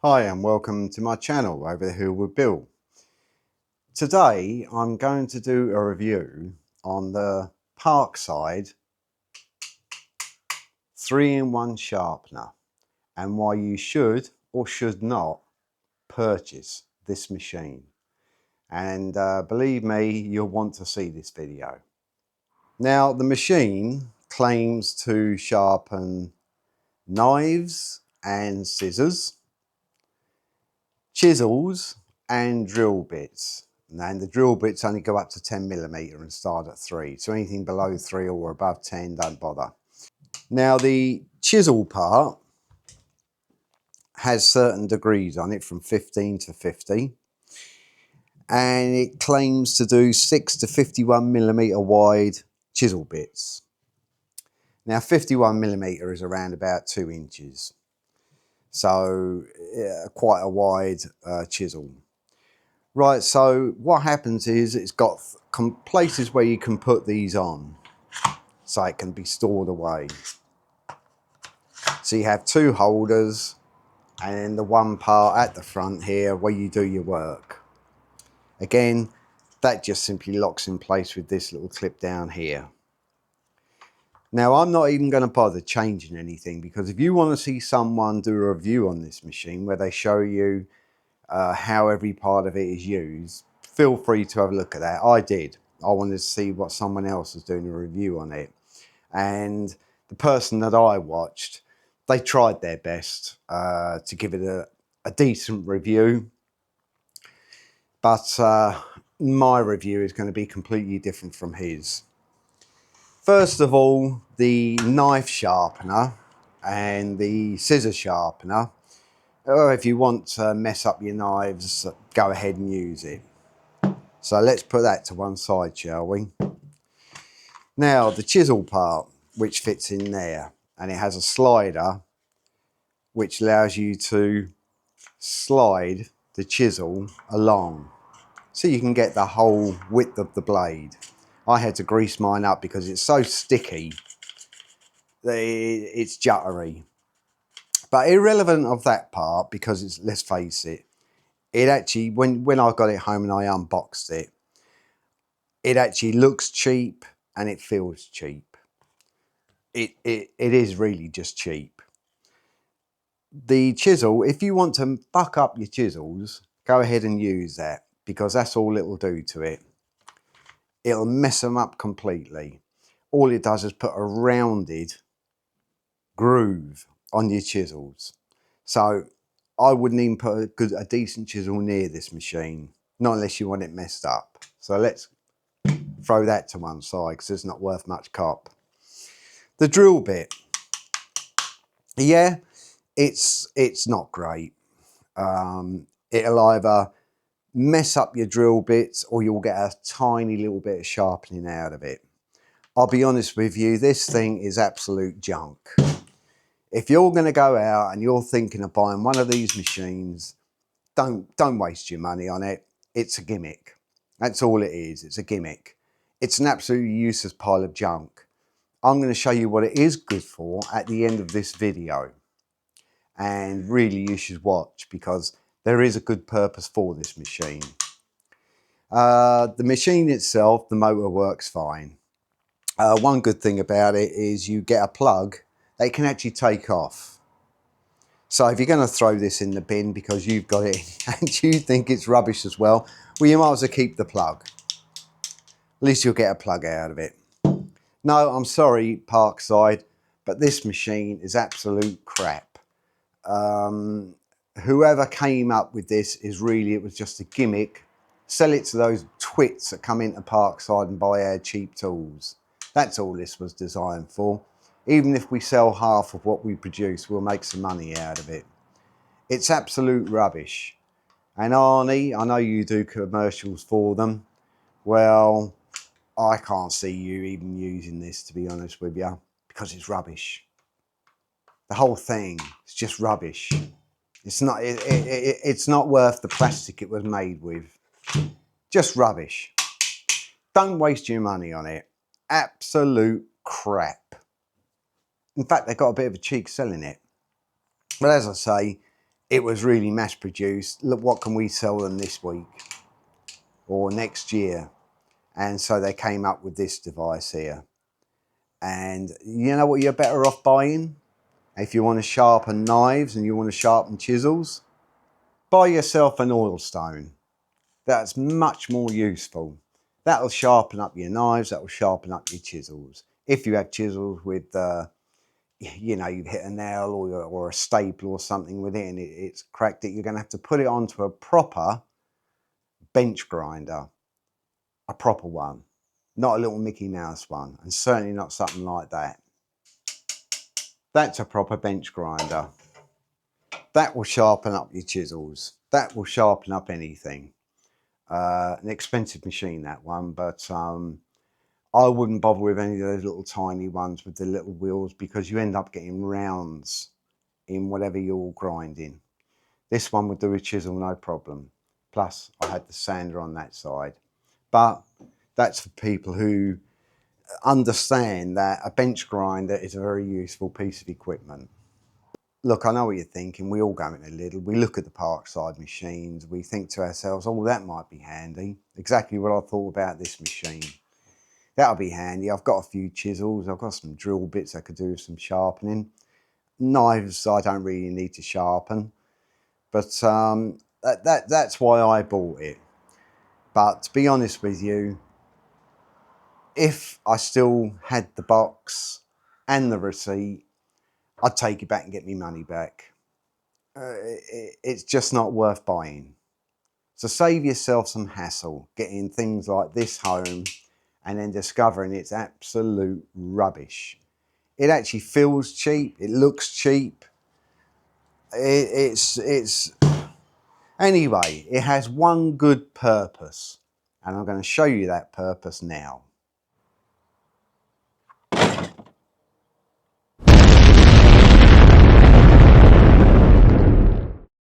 Hi and welcome to my channel Over the Hill with Bill. Today I'm going to do a review on the Parkside 3-in-1 sharpener and why you should or should not purchase this machine. And believe me, you'll want to see this video. Now the machine claims to sharpen knives and scissors, chisels and drill bits. And the drill bits only go up to 10mm and start at 3. So anything below 3 or above 10, don't bother. Now the chisel part has certain degrees on it from 15 to 50. And it claims to do 6 to 51mm wide chisel bits. Now 51mm is around about 2 inches. So quite a wide chisel. Right, so what happens is it's got places where you can put these on so it can be stored away. So you have 2 holders and then the one part at the front here where you do your work. Again, that just simply locks in place with this little clip down here. Now I'm not even going to bother changing anything, because if you want to see someone do a review on this machine where they show you how every part of it is used, feel free to have a look at that. I did. I wanted to see what someone else was doing a review on it. And the person that I watched, they tried their best to give it a decent review. But my review is going to be completely different from his. First of all, the knife sharpener and the scissor sharpener. Or if you want to mess up your knives, go ahead and use it. So let's put that to one side, shall we? Now the chisel part, which fits in there, and it has a slider which allows you to slide the chisel along so you can get the whole width of the blade. I had to grease mine up because it's so sticky that it's juttery. But irrelevant of that part, because it's, let's face it, it actually, when I got it home and I unboxed it, it actually looks cheap and it feels cheap. It is really just cheap. The chisel, if you want to fuck up your chisels, go ahead and use that, because that's all it'll do to it. It'll mess them up completely. All it does is put a rounded groove on your chisels. So I wouldn't even put a decent chisel near this machine, not unless you want it messed up. So let's throw that to one side because it's not worth much cop. The drill bit, yeah, it's not great. It'll either mess up your drill bits or you'll get a tiny little bit of sharpening out of it. I'll be honest with you, this thing is absolute junk. If you're going to go out and you're thinking of buying one of these machines, don't waste your money on it. It's a gimmick. That's all it is. It's a gimmick. It's an absolutely useless pile of junk. I'm going to show you what it is good for at the end of this video. And really you should watch, because there is a good purpose for this machine. The machine itself, the motor works fine. One good thing about it is you get a plug that can actually take off. So if you're going to throw this in the bin because you've got it and you think it's rubbish as well, you might as well keep the plug. At least you'll get a plug out of it. No, I'm sorry, Parkside, but this machine is absolute crap. Whoever came up with this it was just a gimmick. Sell it to those twits that come into Parkside and buy our cheap tools. That's all this was designed for. Even if we sell half of what we produce, we'll make some money out of it. It's absolute rubbish. And Arnie, I know you do commercials for them. Well, I can't see you even using this, to be honest with you, because it's rubbish. The whole thing is just rubbish. It's not worth the plastic it was made with. Just rubbish. Don't waste your money on it. Absolute crap. In fact, they've got a bit of a cheek selling it. But as I say, it was really mass produced. Look, what can we sell them this week or next year? And so they came up with this device here. And you know what you're better off buying? If you want to sharpen knives and you want to sharpen chisels, buy yourself an oil stone. That's much more useful. That'll sharpen up your knives, that'll sharpen up your chisels. If you have chisels with, you know, you've hit a nail or a staple or something with it and it's cracked it, you're going to have to put it onto a proper bench grinder. A proper one. Not a little Mickey Mouse one. And certainly not something like that. That's a proper bench grinder. That will sharpen up your chisels. That will sharpen up anything. An expensive machine, that one, but I wouldn't bother with any of those little tiny ones with the little wheels because you end up getting rounds in whatever you're grinding. This one would do a chisel, no problem. Plus, I had the sander on that side. But that's for people who understand that a bench grinder is a very useful piece of equipment. Look, I know what you're thinking. We all go into Lidl. We look at the Parkside machines. We think to ourselves, oh, that might be handy. Exactly what I thought about this machine. That'll be handy. I've got a few chisels. I've got some drill bits I could do with some sharpening. Knives I don't really need to sharpen. But that's why I bought it. But to be honest with you, if I still had the box and the receipt, I'd take it back and get me money back. It's just not worth buying. So save yourself some hassle getting things like this home and then discovering it's absolute rubbish. It actually feels cheap. It looks cheap. Anyway, it has one good purpose, and I'm going to show you that purpose now.